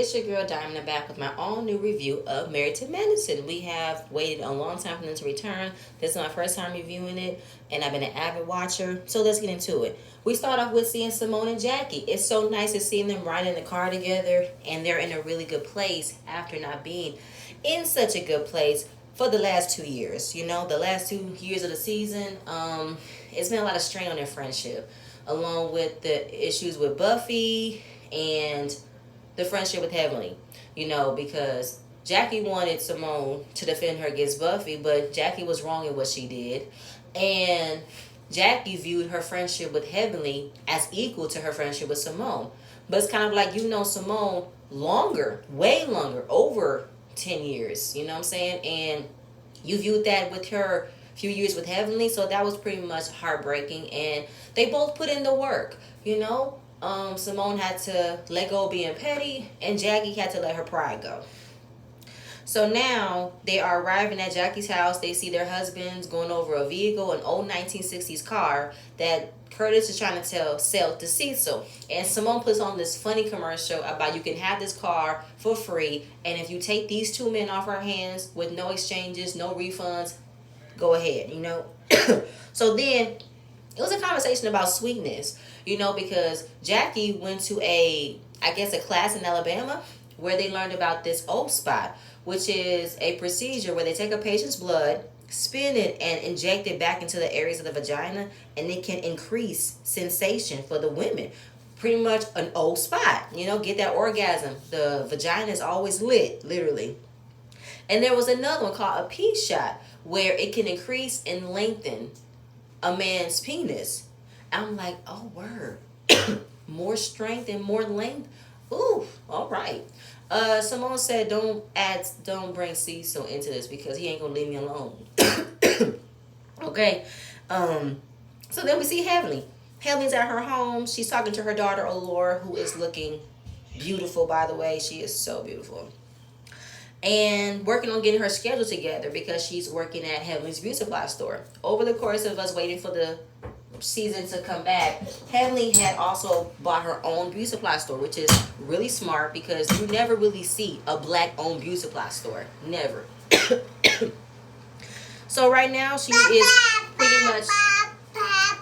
it's your girl Diamond back with my own new review of Married to Medicine. We have waited a long time for them to return. This is my first time reviewing it, and I've been an avid watcher. So let's get into it. We start off with seeing Simone and Jackie. It's so nice to see them riding in the car together, and they're in a really good place after not being in such a good place for the last 2 years. You know, the last 2 years of the season, it's been a lot of strain on their friendship, along with the issues with Buffy and the friendship with Heavenly, you know, because Jackie wanted Simone to defend her against Buffy, but Jackie was wrong in what she did. And Jackie viewed her friendship with Heavenly as equal to her friendship with Simone. But it's kind of like, you know, Simone longer, way longer, over 10 years, you know what I'm saying? And you viewed that with her few years with Heavenly, so that was pretty much heartbreaking. And they both put in the work, you know. Simone had to let go of being petty, and Jackie had to let her pride go. So now they are arriving at Jackie's house. They see their husbands going over a vehicle, an old 1960s car that Curtis is trying to sell to Cecil. And Simone puts on this funny commercial about you can have this car for free, and if you take these two men off our hands with no exchanges, no refunds, go ahead, you know. So then it was a conversation about sweetness, you know, because Jackie went to a class in Alabama where they learned about this O spot, which is a procedure where they take a patient's blood, spin it, and inject it back into the areas of the vagina, and it can increase sensation for the women. Pretty much an O spot, you know, get that orgasm. The vagina is always lit, literally. And there was another one called a P shot, where it can increase and lengthen a man's penis. I'm like, oh, word. More strength and more length. Ooh, all right. Simone said, don't bring Cecil into this because he ain't gonna leave me alone. Okay. So then we see Heavenly. Heavenly's at her home. She's talking to her daughter Allure, who is looking beautiful, by the way. She is so beautiful. And working on getting her schedule together because she's working at Heavenly's beauty supply store. Over the course of us waiting for the season to come back, Heavenly had also bought her own beauty supply store, which is really smart because you never really see a black-owned beauty supply store. Never. So right now she is pretty much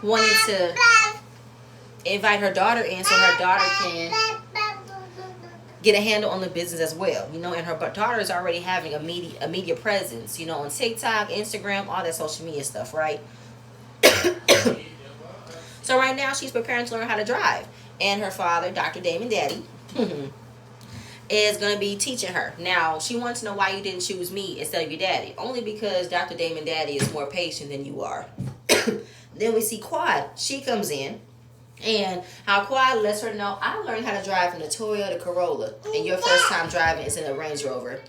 wanting to invite her daughter in so her daughter can get a handle on the business as well, you know. And her daughter is already having a media presence, you know, on TikTok, Instagram, all that social media stuff, right? So right now she's preparing to learn how to drive, and her father, Dr. Damon Daddy, is going to be teaching her. Now she wants to know why you didn't choose me instead of your daddy. Only because Dr. Damon Daddy is more patient than you are. Then we see Quad. She comes in. And how Quad lets her know, I learned how to drive in a Toyota Corolla, and your first time driving is in a Range Rover.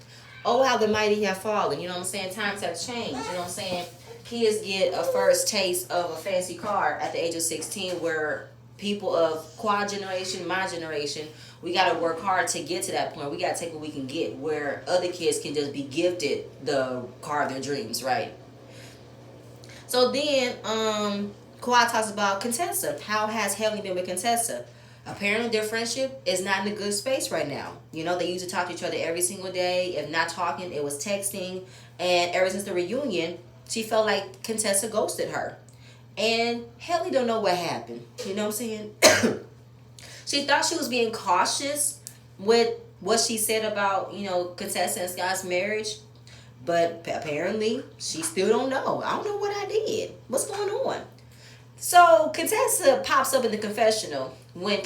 Oh, how the mighty have fallen. You know what I'm saying? Times have changed. You know what I'm saying? Kids get a first taste of a fancy car at the age of 16, where people of Quad generation, my generation, we got to work hard to get to that point. We got to take what we can get, where other kids can just be gifted the car of their dreams, right? So then, Quad talks about Contessa. How has Heavenly been with Contessa? Apparently their friendship is not in a good space right now. You know, they used to talk to each other every single day. If not talking, it was texting. And ever since the reunion, she felt like Contessa ghosted her. And Heavenly don't know what happened. You know what I'm saying? She thought she was being cautious with what she said about, you know, Contessa and Scott's marriage. But apparently she still don't know. I don't know what I did. What's going on? So Contessa pops up in the confessional when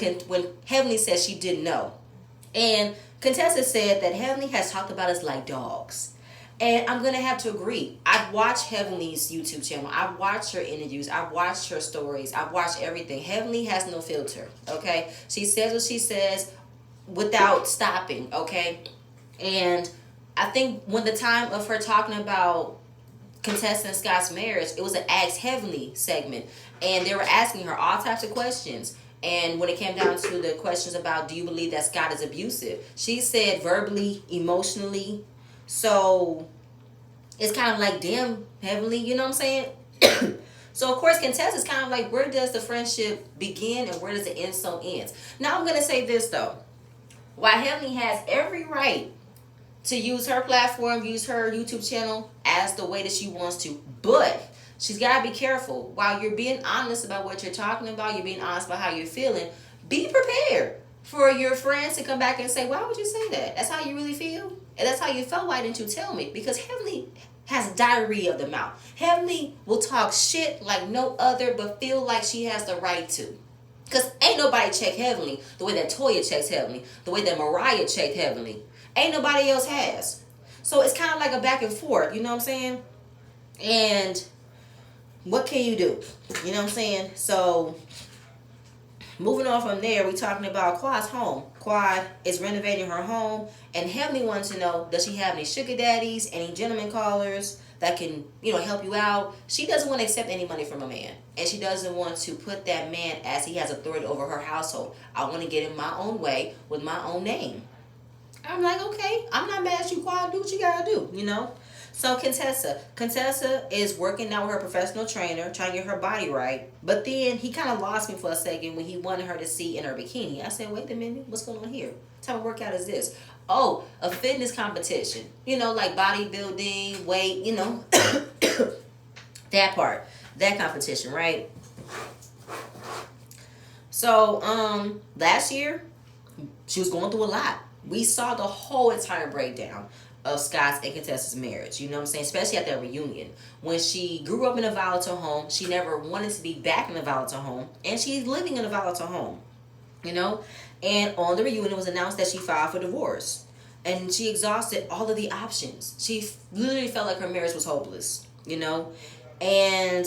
Heavenly says she didn't know. And Contessa said that Heavenly has talked about us like dogs. And I'm going to have to agree. I've watched Heavenly's YouTube channel. I've watched her interviews. I've watched her stories. I've watched everything. Heavenly has no filter, okay? She says what she says without stopping, okay? And I think when the time of her talking about Contessa and Scott's marriage, it was an Ask Heavenly segment. And they were asking her all types of questions. And when it came down to the questions about, do you believe that Scott is abusive? She said verbally, emotionally. So it's kind of like, damn, Heavenly, you know what I'm saying? So, of course, Contessa's kind of like, where does the friendship begin and where does the end so ends? Now, I'm going to say this, though. While Heavenly has every right to use her platform, use her YouTube channel as the way that she wants to. But she's got to be careful. While you're being honest about what you're talking about, you're being honest about how you're feeling, be prepared for your friends to come back and say, why would you say that? That's how you really feel? And that's how you felt. Why didn't you tell me? Because Heavenly has diarrhea of the mouth. Heavenly will talk shit like no other, but feel like she has the right to. Because ain't nobody check Heavenly the way that Toya checks Heavenly, the way that Mariah checked Heavenly. Ain't nobody else has. So it's kind of like a back and forth, you know what I'm saying? And what can you do? You know what I'm saying? So moving on from there, we talking about Quad's home. Quad is renovating her home, and Heavenly wants to know, does she have any sugar daddies, any gentleman callers that can, help you out? She doesn't want to accept any money from a man, and she doesn't want to put that man as he has authority over her household. I want to get in my own way with my own name. I'm like, okay, I'm not mad at you, Quad. Do what you gotta do, So Contessa is working out with her professional trainer, trying to get her body right. But then he kind of lost me for a second when he wanted her to see in her bikini. I said, wait a minute, what's going on here? What type of workout is this? Oh, a fitness competition. Like bodybuilding, weight, that part, that competition, right? So, last year, she was going through a lot. We saw the whole entire breakdown of Scott's and Contessa's marriage. You know what I'm saying? Especially at their reunion. When she grew up in a volatile home, she never wanted to be back in a volatile home. And she's living in a volatile home. And on the reunion, it was announced that she filed for divorce. And she exhausted all of the options. She literally felt like her marriage was hopeless. And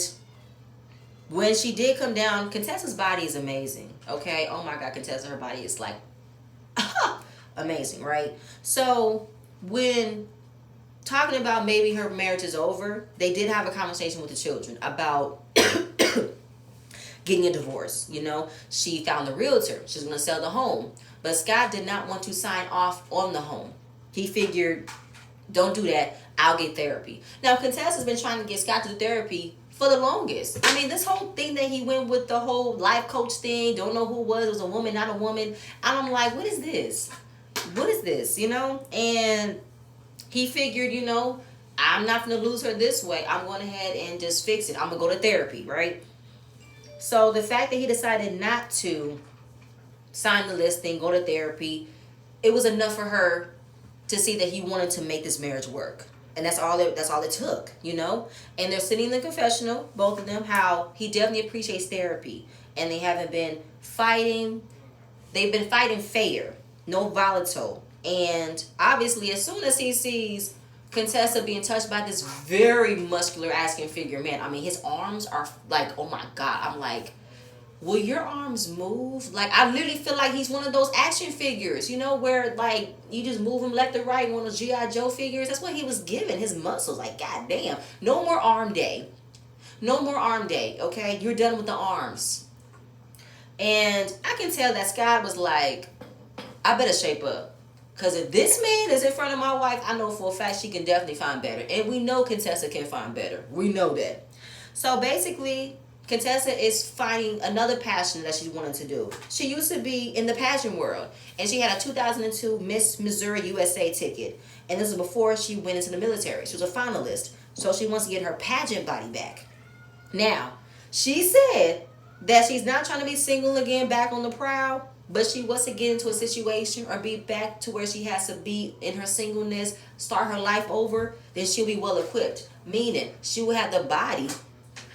when she did come down, Contessa's body is amazing. Okay? Oh my God, Contessa, her body is like amazing, right? So when talking about maybe her marriage is over, they did have a conversation with the children about getting a divorce. She found a realtor. She's going to sell the home. But Scott did not want to sign off on the home. He figured, don't do that. I'll get therapy. Now, Contessa's been trying to get Scott to therapy for the longest. I mean, this whole thing that he went with, the whole life coach thing, don't know who it was a woman, not a woman. And I'm like, what is this? What is this, And he figured, I'm not going to lose her this way. I'm going ahead and just fix it. I'm going to go to therapy, right? So the fact that he decided not to sign the listing, go to therapy, it was enough for her to see that he wanted to make this marriage work. And that's all it took, And they're sitting in the confessional, both of them, how he definitely appreciates therapy. And they haven't been fighting. They've been fighting fair. No volatile. And obviously, as soon as he sees Contessa being touched by this very muscular action figure man, I mean, his arms are like, oh my God. I'm like, will your arms move? Like, I literally feel like he's one of those action figures, where like you just move him left and right, one of those G.I. Joe figures. That's what he was given, his muscles. Like, God damn. No more arm day. No more arm day, okay? You're done with the arms. And I can tell that Scott was like, I better shape up. Because if this man is in front of my wife, I know for a fact she can definitely find better. And we know Contessa can find better. We know that. So basically, Contessa is finding another passion that she wanted to do. She used to be in the pageant world. And she had a 2002 Miss Missouri USA ticket. And this was before she went into the military. She was a finalist. So she wants to get her pageant body back. Now, she said that she's not trying to be single again, back on the prowl. But she wants to get into a situation or be back to where she has to be in her singleness, start her life over, then she'll be well equipped. Meaning, she will have the body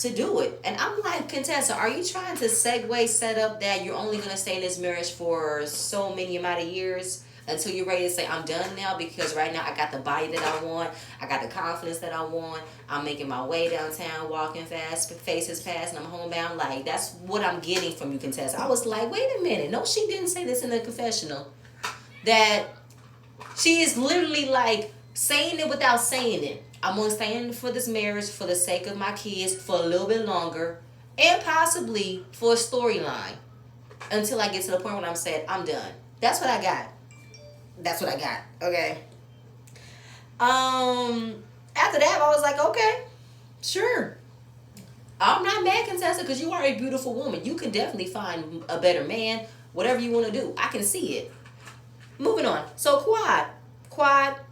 to do it. And I'm like, Contessa, are you trying to set up that you're only going to stay in this marriage for so many amount of years until you're ready to say, I'm done now? Because right now I got the body that I want. I got the confidence that I want. I'm making my way downtown, walking fast, faces fast, and I'm homebound. Like, that's what I'm getting from you, Contessa. I was like, wait a minute. No, she didn't say this in the confessional. That she is literally like saying it without saying it. I'm going to stand for this marriage for the sake of my kids for a little bit longer and possibly for a storyline until I get to the point when I'm saying I'm done. That's what I got. That's what I got. Okay. After that, I was like, okay, sure. I'm not mad, Contessa, because you are a beautiful woman. You can definitely find a better man, whatever you want to do. I can see it. Moving on. So Quad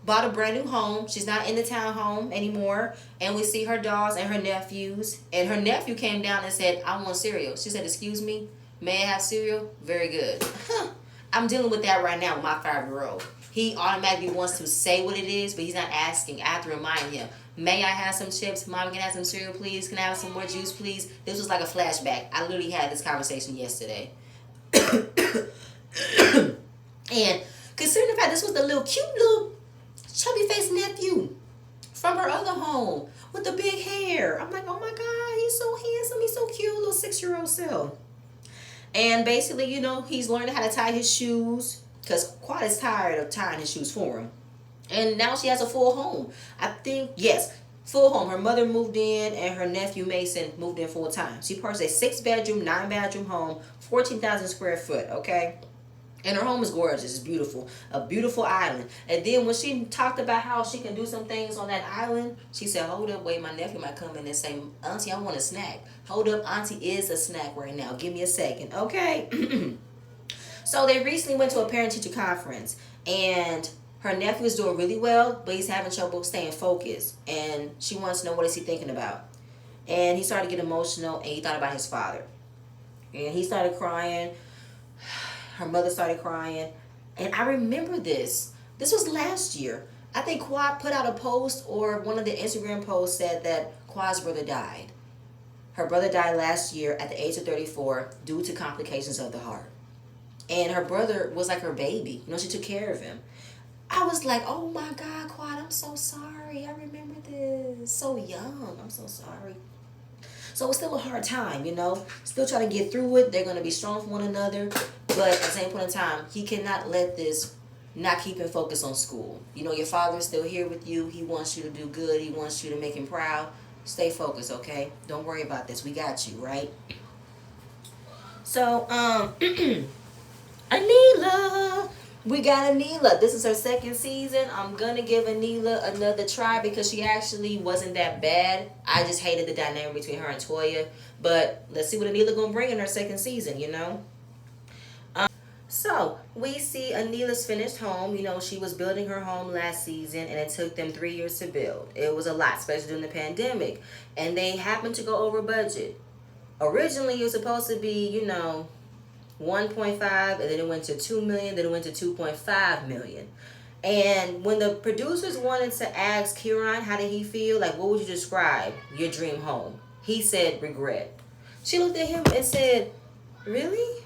bought a brand new home. She's not in the townhome anymore. And we see her dolls and her nephews. And her nephew came down and said, I want cereal. She said, excuse me, may I have cereal? Very good. I'm dealing with that right now with my 5-year-old. He automatically wants to say what it is, but he's not asking. I have to remind him, may I have some chips? Mom, can I have some cereal, please? Can I have some more juice, please? This was like a flashback. I literally had this conversation yesterday. And considering the fact this was the cute little chubby faced nephew from her other home with the big hair. I'm like, oh my God, he's so handsome. He's so cute, little 6-year-old self. And basically, he's learning how to tie his shoes because Quad is tired of tying his shoes for him. And now she has a full home. I think, yes, full home. Her mother moved in and her nephew Mason moved in full time. She purchased a 6-bedroom, 9-bedroom home, 14,000 square foot, okay? And her home is gorgeous. It's beautiful. A beautiful island. And then when she talked about how she can do some things on that island, she said, hold up, wait, my nephew might come in and say, Auntie, I want a snack. Hold up, Auntie is a snack right now. Give me a second, okay? So they recently went to a parent-teacher conference. And her nephew is doing really well, but he's having trouble staying focused. And she wants to know, what is he thinking about? And he started to get emotional, and he thought about his father. And he started crying. Her mother started crying. And I remember this. This was last year. I think Quad put out a post, or one of the Instagram posts said that Quad's brother died. Her brother died last year at the age of 34 due to complications of the heart. And her brother was like her baby. She took care of him. I was like, oh my God, Quad, I'm so sorry. I remember this. So young. I'm so sorry. So it's still a hard time, Still trying to get through it. They're going to be strong for one another. But at the same point in time, he cannot let this not keep him focused on school. Your father's still here with you. He wants you to do good. He wants you to make him proud. Stay focused, okay? Don't worry about this. We got you, right? So, Anila. We got Anila. This is her second season. I'm going to give Anila another try because she actually wasn't that bad. I just hated the dynamic between her and Toya. But let's see what Anila going to bring in her second season, So, we see Anila's finished home. She was building her home last season, and it took them 3 years to build. It was a lot, especially during the pandemic. And they happened to go over budget. Originally, it was supposed to be, 1.5, and then it went to 2 million, then it went to 2.5 million. And when the producers wanted to ask Kieran how did he feel, like, what would you describe your dream home? He said regret. She looked at him and said, really?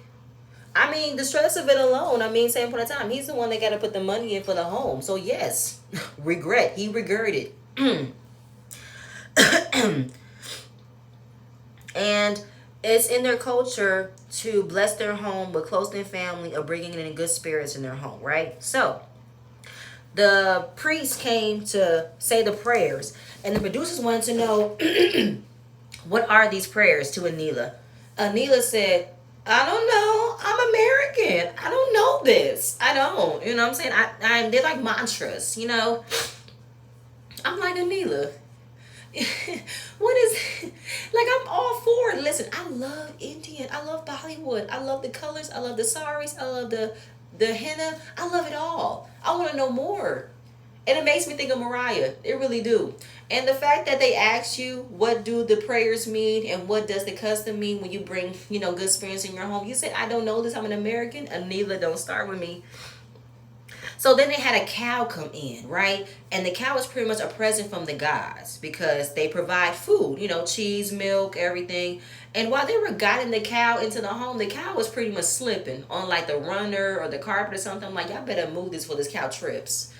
I mean, the stress of it alone, same point of time, he's the one that got to put the money in for the home. So yes, regret. He regretted. And it's in their culture to bless their home with close-knit family or bringing in good spirits in their home, right? So the priest came to say the prayers, and the producers wanted to know, what are these prayers to Anila? Anila said, I don't know. I'm American. I don't know this. I don't. You know what I'm saying? They're like mantras, I'm like, Anila, what is, like, I'm all for it. Listen, I love Indian. I love Bollywood. I love the colors. I love the saris. I love the henna. I love it all. I want to know more. And it makes me think of Mariah. It really do. And the fact that they ask you, what do the prayers mean and what does the custom mean when you bring, good spirits in your home? You said, I don't know this. I'm an American. Anila, don't start with me. So then they had a cow come in, right? And the cow is pretty much a present from the gods because they provide food, cheese, milk, everything. And while they were guiding the cow into the home, the cow was pretty much slipping on like the runner or the carpet or something. I'm like, y'all better move this for this cow trips.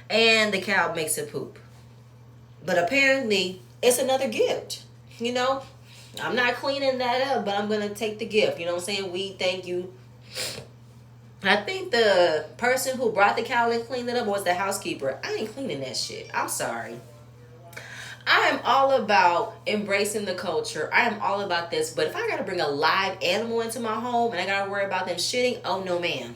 And the cow makes it poop. But apparently, it's another gift, I'm not cleaning that up, but I'm going to take the gift. You know what I'm saying? We thank you. I think the person who brought the cow and cleaned it up was the housekeeper. I ain't cleaning that shit. I'm sorry. I am all about embracing the culture. I am all about this. But if I got to bring a live animal into my home and I got to worry about them shitting, oh, no, ma'am.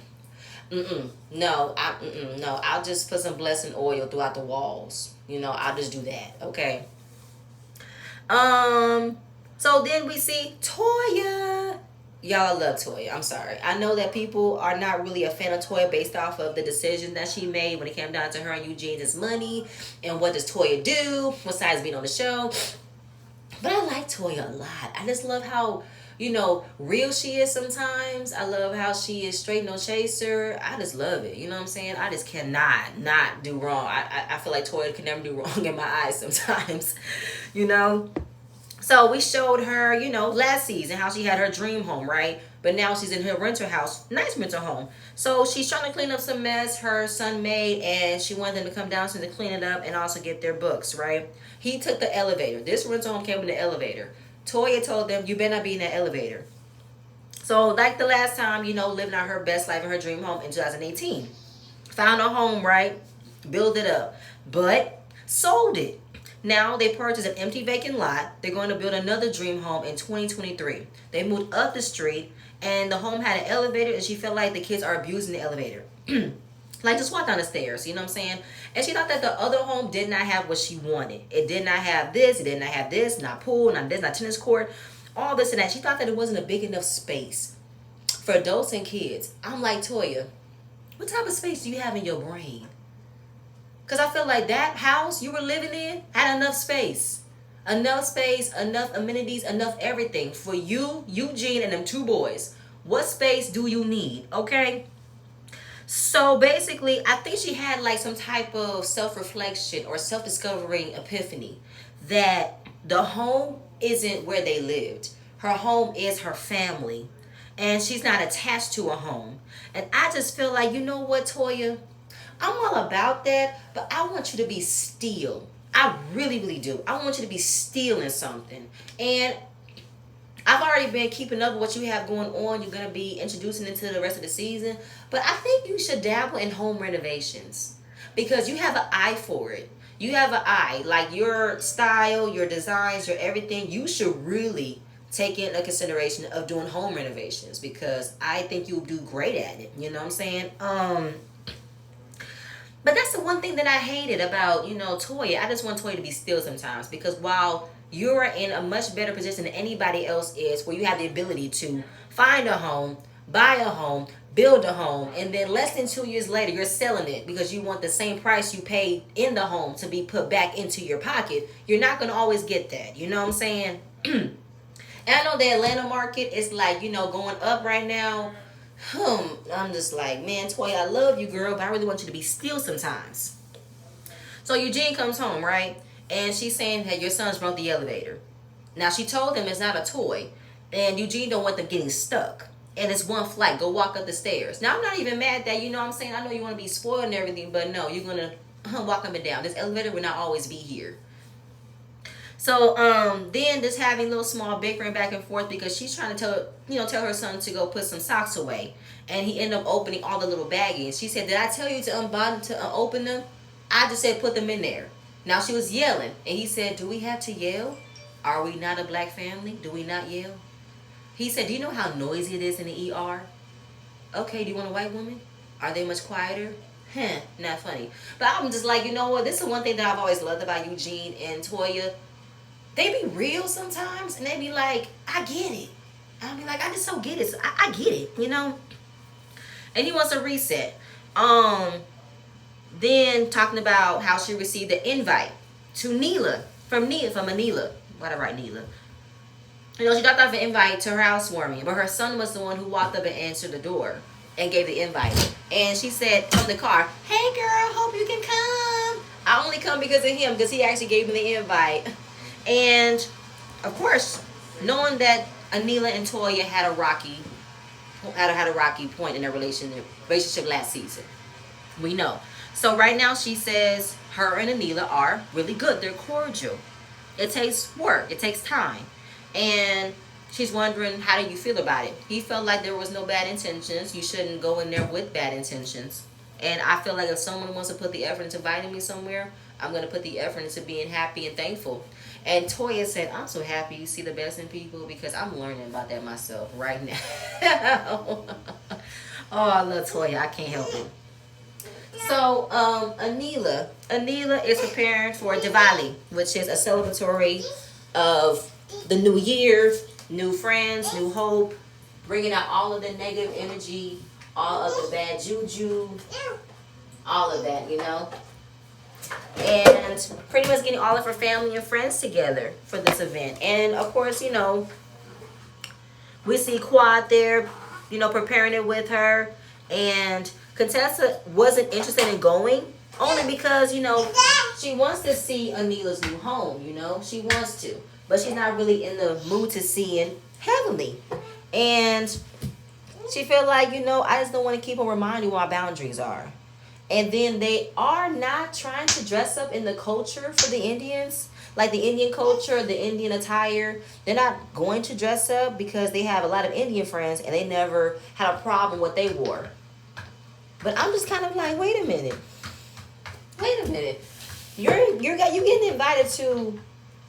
No, I'll just put some blessing oil throughout the walls. I'll just do that. Okay. So then we see Toya. Y'all love Toya. I'm sorry. I know that people are not really a fan of Toya based off of the decision that she made when it came down to her and Eugene's money and what does Toya do besides being on the show. But I like Toya a lot. I just love how, real she is sometimes. I love how she is straight no chaser. I just love it. You know what I'm saying? I just cannot not do wrong. I feel like Toya can never do wrong in my eyes sometimes. you know? So we showed her, last season how she had her dream home, right? But now she's in her rental house, nice rental home. So she's trying to clean up some mess her son made, and she wanted them to come down to clean it up and also get their books, right? He took the elevator. This rental home came with the elevator. Toya told them, you better not be in that elevator. So like the last time, living out her best life in her dream home in 2018. Found a home, right? Build it up. But sold it. Now they purchased an empty vacant lot. They're going to build another dream home in 2023. They moved up the street and the home had an elevator and she felt like the kids are abusing the elevator. Like just walk down the stairs, you know what I'm saying? And she thought that the other home did not have what she wanted. It did not have this, it did not have this, not pool, not this, not tennis court, all this and that. She thought that it wasn't a big enough space for adults and kids. I'm like, Toya, what type of space do you have in your brain? Because I feel like that house you were living in had enough space. Enough space, enough amenities, enough everything for you, Eugene, and them two boys. What space do you need? Okay? So basically, I think she had like some type of self-reflection or self-discovering epiphany that the home isn't where they lived. Her home is her family. And she's not attached to a home. And I just feel like, you know what, Toya? I'm all about that, but I want you to be still. I really, really do. I want you to be still in something. And I've already been keeping up with what you have going on. You're going to be introducing into the rest of the season. But I think you should dabble in home renovations because you have an eye for it. You have an eye. Like your style, your designs, your everything. You should really take into consideration of doing home renovations because I think you'll do great at it. You know what I'm saying? But that's the one thing that I hated about, Toya. I just want Toya to be still sometimes because while you're in a much better position than anybody else is where you have the ability to find a home, buy a home, build a home, and then less than 2 years later you're selling it because you want the same price you paid in the home to be put back into your pocket. You're not going to always get that. You know what I'm saying? And I know the Atlanta market is like, going up right now. I'm just like, man, Toya, I love you, girl, but I really want you to be still sometimes. So Eugene comes home, right? And she's saying that your son's broke the elevator. Now she told him it's not a toy. And Eugene don't want them getting stuck. And it's one flight. Go walk up the stairs. Now I'm not even mad that, what I'm saying? I know you want to be spoiled and everything, but no, you're going to walk up and down. This elevator will not always be here. So then just having a little small bickering back and forth because she's trying to tell her son to go put some socks away, and he ended up opening all the little baggies. She said, "Did I tell you to unbutton to open them? I just said put them in there." Now she was yelling, and he said, "Do we have to yell? Are we not a black family? Do we not yell?" He said, "Do you know how noisy it is in the ER? Okay, do you want a white woman? Are they much quieter?" Not funny. But I'm just like, you know what? This is one thing that I've always loved about Eugene and Toya. They be real sometimes, and they be like, I get it. I'll be like, I just so get it. So I get it, And he wants a reset. Then talking about how she received the invite to Neela from Manila. Why did I write Neela? She dropped off an invite to her housewarming, but her son was the one who walked up and answered the door and gave the invite. And she said from the car, "Hey girl, hope you can come. I only come because of him, because he actually gave me the invite." And of course, knowing that Anila and Toya had a rocky point in their relationship last season, we know. So right now she says her and Anila are really good. They're cordial. It takes work. It takes time. And she's wondering, how do you feel about it? He felt like there was no bad intentions. You shouldn't go in there with bad intentions. And I feel like if someone wants to put the effort into inviting me somewhere, I'm going to put the effort into being happy and thankful. And Toya said, "I'm so happy you see the best in people because I'm learning about that myself right now." Oh, I love Toya. I can't help it. So, Anila is preparing for Diwali, which is a celebratory of the new year, new friends, new hope, bringing out all of the negative energy, all of the bad juju, all of that, you know. And pretty much getting all of her family and friends together for this event. And of course, you know, we see Quad there, you know, preparing it with her. And Contessa wasn't interested in going only because, you know, she wants to see Anila's new home, you know. She wants to. But she's not really in the mood to seeing Heavenly. And she feel like, you know, I just don't want to keep on reminding what my boundaries are. And then they are not trying to dress up in the culture for the Indians. Like the Indian culture, the Indian attire. They're not going to dress up because they have a lot of Indian friends and they never had a problem with what they wore. But I'm just kind of like, wait a minute. Wait a minute. You getting invited to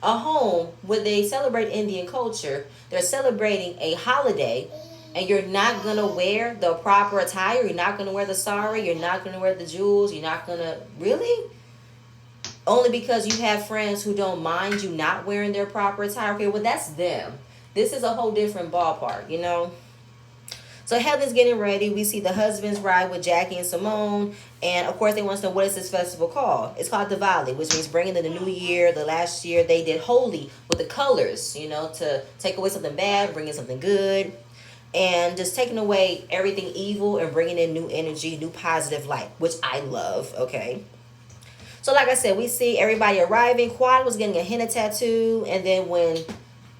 a home where they celebrate Indian culture. They're celebrating a holiday. And you're not going to wear the proper attire. You're not going to wear the sari. You're not going to wear the jewels. You're not going to... Really? Only because you have friends who don't mind you not wearing their proper attire. Okay, well, that's them. This is a whole different ballpark, you know? So Heaven's getting ready. We see the husbands ride with Jackie and Simone. And, of course, they want to know, what is this festival called? It's called Diwali, which means bringing in the new year. The last year, they did Holi with the colors, you know, to take away something bad, bring in something good. And just taking away everything evil and bringing in new energy, new positive light, which I love, okay? So like I said, we see everybody arriving. Quad was getting a henna tattoo. And then when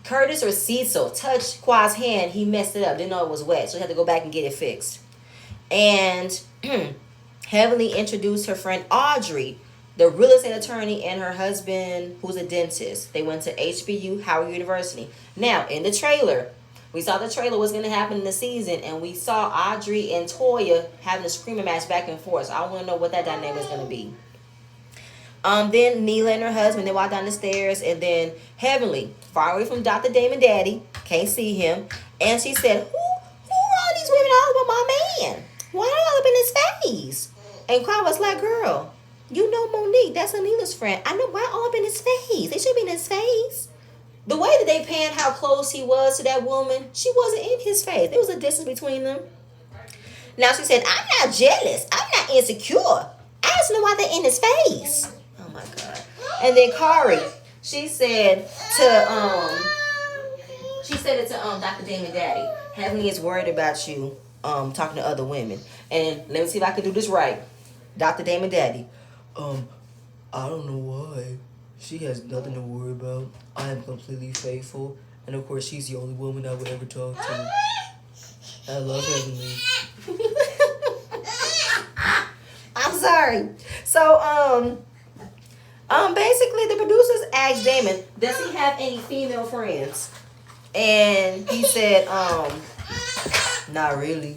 Curtis or Cecil touched Quad's hand, he messed it up. Didn't know it was wet. So he had to go back and get it fixed. And Heavenly introduced her friend Audrey, the real estate attorney, and her husband, who's a dentist. They went to HBU, Howard University. Now, in the trailer... We saw the trailer, what's going to happen in the season, and we saw Audrey and Toya having a screaming match back and forth. So I want to know what that dynamic is going to be. Then Neela and her husband, they walk down the stairs, and then Heavenly, far away from Dr. Damon Daddy, can't see him, and she said, who are all these women all about my man? Why are they all up in his face? And Clyde was like, girl, you know Monique, that's Anila's friend. I know, why all up in his face? They should be in his face. The way that they panned how close he was to that woman, she wasn't in his face. There was a distance between them. Now she said, I'm not jealous. I'm not insecure. I just know why they're in his face. Oh my God. And then Kari, she said it to Dr. Damon Daddy. Heavenly is worried about you talking to other women. And let me see if I can do this right. Dr. Damon Daddy. I don't know why. She has nothing to worry about. I am completely faithful. And of course, she's the only woman I would ever talk to. I love Heavenly. I'm sorry. So, basically the producers asked Damon, does he have any female friends? And he said, not really.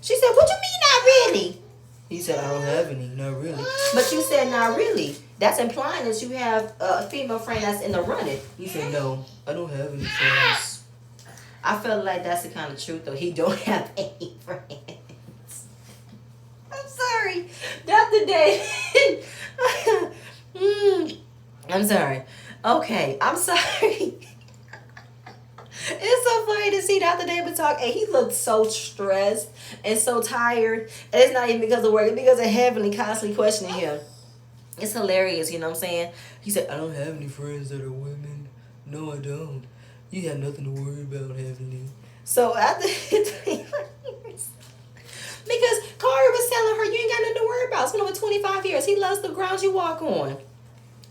She said, what you mean not really? He said, I don't have any, not really. But you said not really. That's implying that you have a female friend that's in the running. He said, no, I don't have any friends. I feel like that's the kind of truth, though. He don't have any friends. I'm sorry. Dr. David. I'm sorry. Okay, I'm sorry. It's so funny to see Dr. David talk, and he looked so stressed and so tired. And it's not even because of work, it's because of Heavenly constantly questioning him. It's hilarious, you know what I'm saying? He said, I don't have any friends that are women. No, I don't. You have nothing to worry about, Heavenly. So after because Kari was telling her, you ain't got nothing to worry about. It's been over 25 years. He loves the ground you walk on.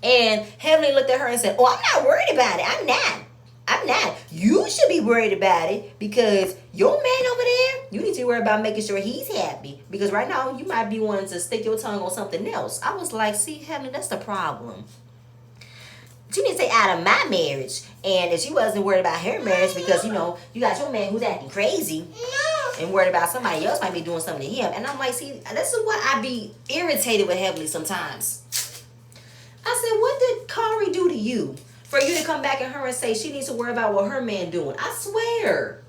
And Heavenly looked at her and said, oh, I'm not worried about it. I'm not. You should be worried about it because your man over there, you need to worry about making sure he's happy. Because right now, you might be wanting to stick your tongue on something else. I was like, see, Heavenly, that's the problem. You need to stay out of my marriage. And if she wasn't worried about her marriage because, you know, you got your man who's acting crazy and worried about somebody else might be doing something to him. And I'm like, see, this is what I be irritated with Heavenly sometimes. I said, what did Kari do to you for you to come back at her and say she needs to worry about what her man doing? I swear,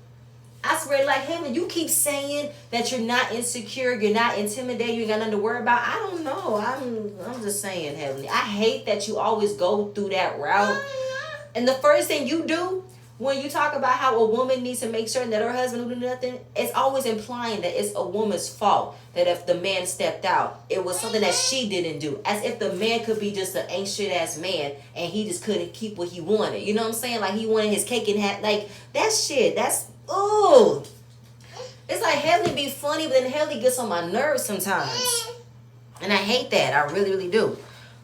like, Heavenly, you keep saying that you're not insecure, you're not intimidated, you ain't got nothing to worry about. I don't know. I'm just saying, Heavenly. I hate that you always go through that route. And the first thing you do when you talk about how a woman needs to make certain that her husband will do nothing, it's always implying that it's a woman's fault. That if the man stepped out, it was something that she didn't do. As if the man could be just an ain't shit ass man and he just couldn't keep what he wanted. You know what I'm saying? Like he wanted his cake and hat. Like that shit. That's ooh. It's like Heavenly be funny, but then Heavenly gets on my nerves sometimes. And I hate that. I really, really do.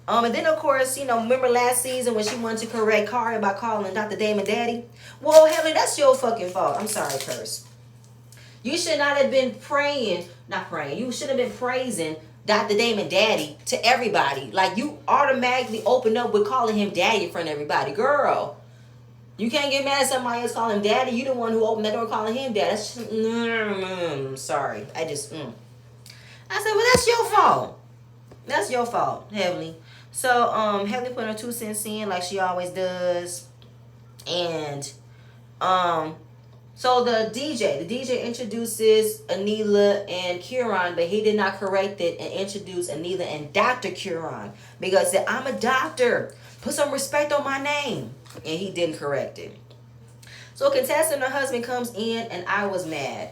And then of course, remember last season when she wanted to correct Kari by calling Dr. Damon daddy? Well, Heavenly, that's your fucking fault. I'm sorry, curse. You should not have been you should have been praising Dr. Damon daddy to everybody. Like you automatically open up with calling him daddy in front of everybody. Girl, you can't get mad at somebody else calling him daddy. You the one who opened that door calling him daddy. That's just, sorry. I said, well, that's your fault. That's your fault, Heavenly. So, Heavenly put her 2 cents in like she always does. And, so the DJ introduces Anila and Kieran, but he did not correct it and introduce Anila and Dr. Kieran. Because he said, I'm a doctor. Put some respect on my name. And he didn't correct it. So Contessa and her husband comes in and I was mad.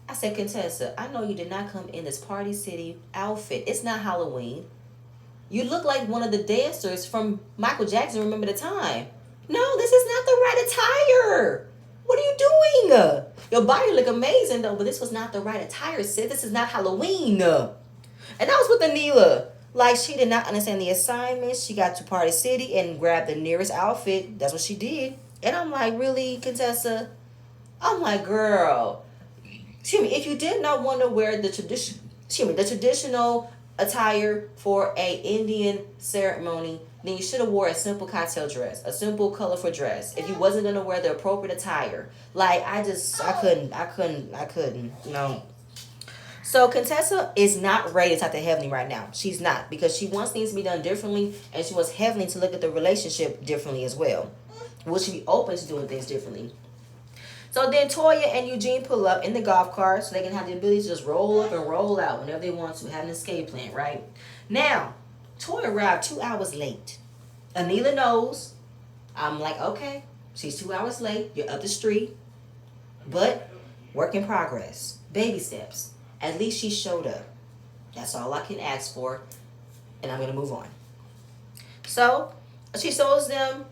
I said, Contessa, I know you did not come in this Party City outfit. It's not Halloween. You look like one of the dancers from Michael Jackson, Remember the Time. No, this is not the right attire. What are you doing? Your body look amazing though, but this was not the right attire, sis. This is not Halloween. And that was with Anila. Like she did not understand the assignment. She got to Party City and grabbed the nearest outfit. That's what she did. And I'm like, really, Contessa? I'm like, girl. Excuse me, if you did not want to wear the traditional attire for a Indian ceremony, then you should have wore a simple cocktail dress, a simple colorful dress. If you wasn't gonna wear the appropriate attire, like I couldn't, no. So Contessa is not ready to talk to Heavenly right now. She's not, because she wants things to be done differently, and she wants Heavenly to look at the relationship differently as well. Will she be open to doing things differently? So then Toya and Eugene pull up in the golf cart so they can have the ability to just roll up and roll out whenever they want to, have an escape plan, right? Now, Toya arrived 2 hours late. Anila knows. I'm like, okay, she's 2 hours late. You're up the street. But work in progress. Baby steps. At least she showed up. That's all I can ask for. And I'm going to move on. So she shows them,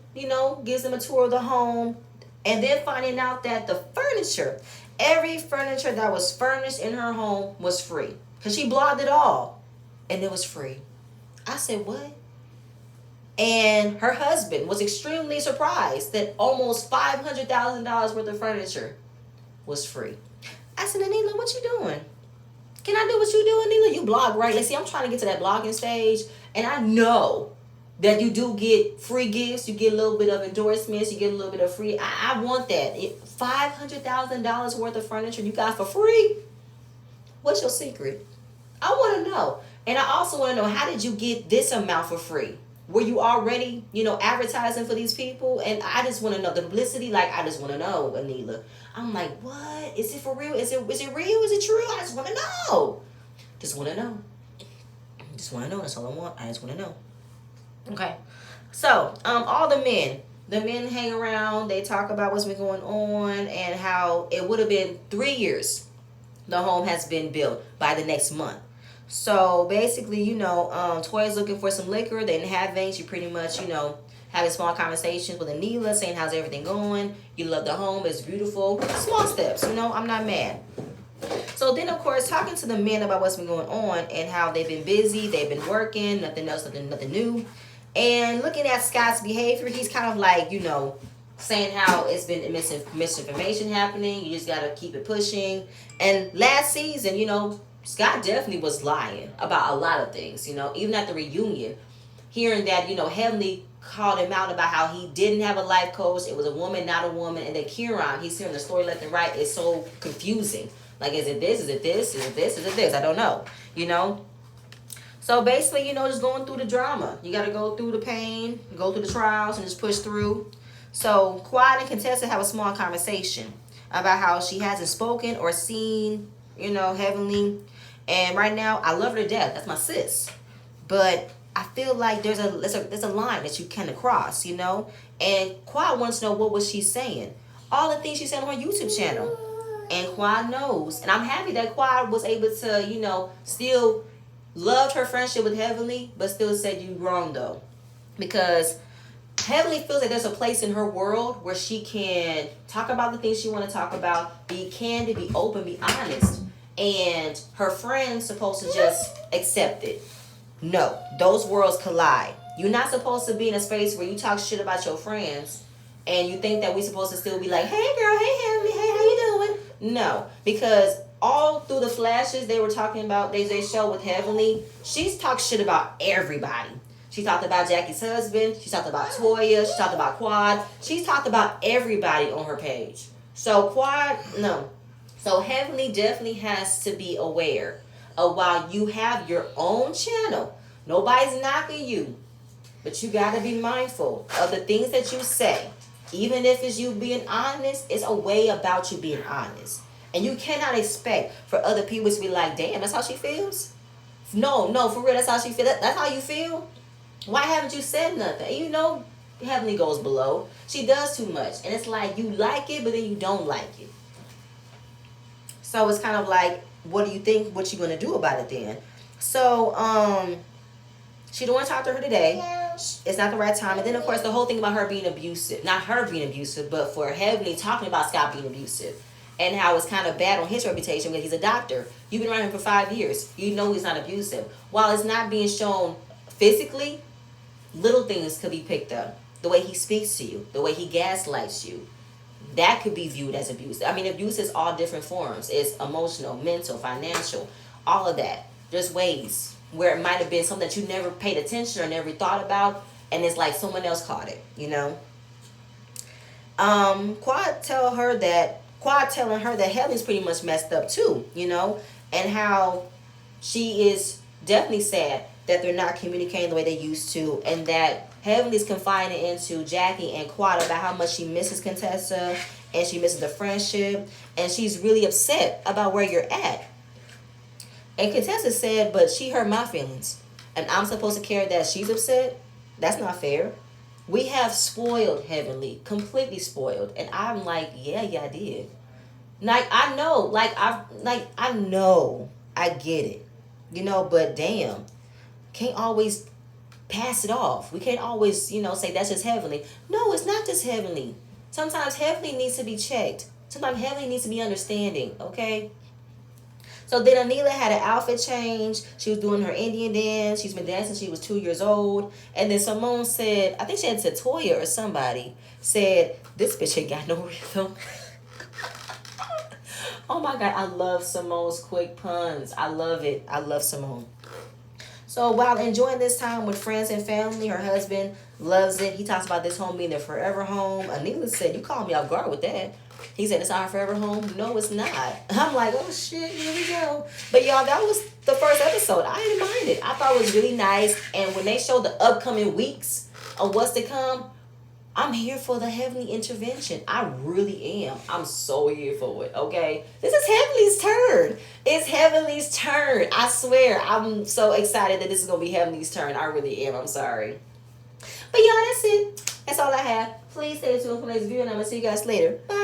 gives them a tour of the home. And then finding out that the furniture, every furniture that was furnished in her home was free. Because she blogged it all. And it was free. I said, what? And her husband was extremely surprised that almost $500,000 worth of furniture was free. I said, Anila, what you doing? Can I do what you do, Anila? You blog, right? Let's see, I'm trying to get to that blogging stage. And I know that you do get free gifts. You get a little bit of endorsements. You get a little bit of free. I want that. $500,000 worth of furniture you got for free? What's your secret? I want to know. And I also want to know, how did you get this amount for free? Were you already, advertising for these people? And I just want to know the publicity. Like, I just want to know, Anila. I'm like, what? Is it for real? Is it real? Is it true? I just want to know. Just want to know. Just want to know. That's all I want. I just want to know. Okay. So, all the men hang around. They talk about what's been going on and how it would have been 3 years the home has been built by the next month. So basically, Toya's looking for some liquor. They didn't have any. She pretty much, having small conversations with Anila, saying how's everything going. You love the home. It's beautiful. Small steps, I'm not mad. So then, of course, talking to the men about what's been going on and how they've been busy. They've been working. Nothing else, nothing new. And looking at Scott's behavior, he's kind of like, saying how it's been misinformation happening. You just got to keep it pushing. And last season, Scott definitely was lying about a lot of things, even at the reunion, hearing that, Heavenly called him out about how he didn't have a life coach. It was a woman, not a woman. And then Kieran, he's hearing the story left and right. It's so confusing. Like, is it this? Is it this? Is it this? Is it this? I don't know, So basically, just going through the drama. You got to go through the pain, go through the trials, and just push through. So Quad and Contessa have a small conversation about how she hasn't spoken or seen, Heavenly. And right now, I love her to death. That's my sis. But I feel like there's a line that you can cross, And Quad wants to know, what was she saying? all the things she said on her YouTube channel. And Quad knows. And I'm happy that Quad was able to, still loved her friendship with Heavenly, but still said you wrong though. Because Heavenly feels like there's a place in her world where she can talk about the things she want to talk about, be candid, be open, be honest. And her friend's supposed to just accept it. No, those worlds collide. You're not supposed to be in a space where you talk shit about your friends and you think that we're supposed to still be like, hey girl, hey Heavenly, hey, how you doing? No, because all through the flashes they were talking about, they show with Heavenly, she's talked shit about everybody. She talked about Jackie's husband. She talked about Toya. She talked about Quad. She's talked about everybody on her page. So Quad, no. So Heavenly definitely has to be aware of while you have your own channel. Nobody's knocking you. But you got to be mindful of the things that you say. Even if it's you being honest, it's a way about you being honest. And you cannot expect for other people to be like, damn, that's how she feels? No, for real, that's how she feels. That's how you feel? Why haven't you said nothing? You know, Heavenly goes below. She does too much. And it's like you like it, but then you don't like it. So it's kind of like, what do you think, what you going to do about it then? So, she don't want to talk to her today. It's not the right time. And then, of course, the whole thing about her being abusive. Not her being abusive, but for Heavenly talking about Scott being abusive. And how it's kind of bad on his reputation because he's a doctor. You've been around him for 5 years. You know he's not abusive. While it's not being shown physically, little things could be picked up. The way he speaks to you, the way he gaslights you, that could be viewed as abuse. I mean, abuse is all different forms. It's emotional, mental, financial, all of that. There's ways where it might have been something that you never paid attention or never thought about, and it's like someone else caught it, Quad telling her that Heaven's pretty much messed up too, and how she is definitely sad that they're not communicating the way they used to, and that Heavenly's confiding into Jackie and Quad about how much she misses Contessa and she misses the friendship, and she's really upset about where you're at. And Contessa said, but she hurt my feelings, and I'm supposed to care that she's upset? That's not fair. We have spoiled Heavenly, completely spoiled, and I'm like, yeah, I did. Like I know, I get it, but damn, can't always pass it off. We can't always, say that's just Heavenly. No, it's not just Heavenly. Sometimes Heavenly needs to be checked. Sometimes Heavenly needs to be understanding, okay? So then Anila had an outfit change. She was doing her Indian dance. She's been dancing since she was 2 years old. And then Simone said, I think she had to Toya or somebody, said, this bitch ain't got no rhythm. Oh my God, I love Simone's quick puns. I love it. I love Simone. So while enjoying this time with friends and family, her husband loves it. He talks about this home being their forever home. Anila said, you called me off guard with that. He said, it's our forever home. No, it's not. I'm like, oh shit, here we go. But y'all, that was the first episode. I didn't mind it. I thought it was really nice. And when they showed the upcoming weeks of what's to come, I'm here for the Heavenly intervention. I really am. I'm so here for it, okay? This is Heavenly's turn. It's Heavenly's turn. I swear. I'm so excited that this is going to be Heavenly's turn. I really am. I'm sorry. But y'all, that's it. That's all I have. Please stay tuned for the next video, and I'm going to see you guys later. Bye.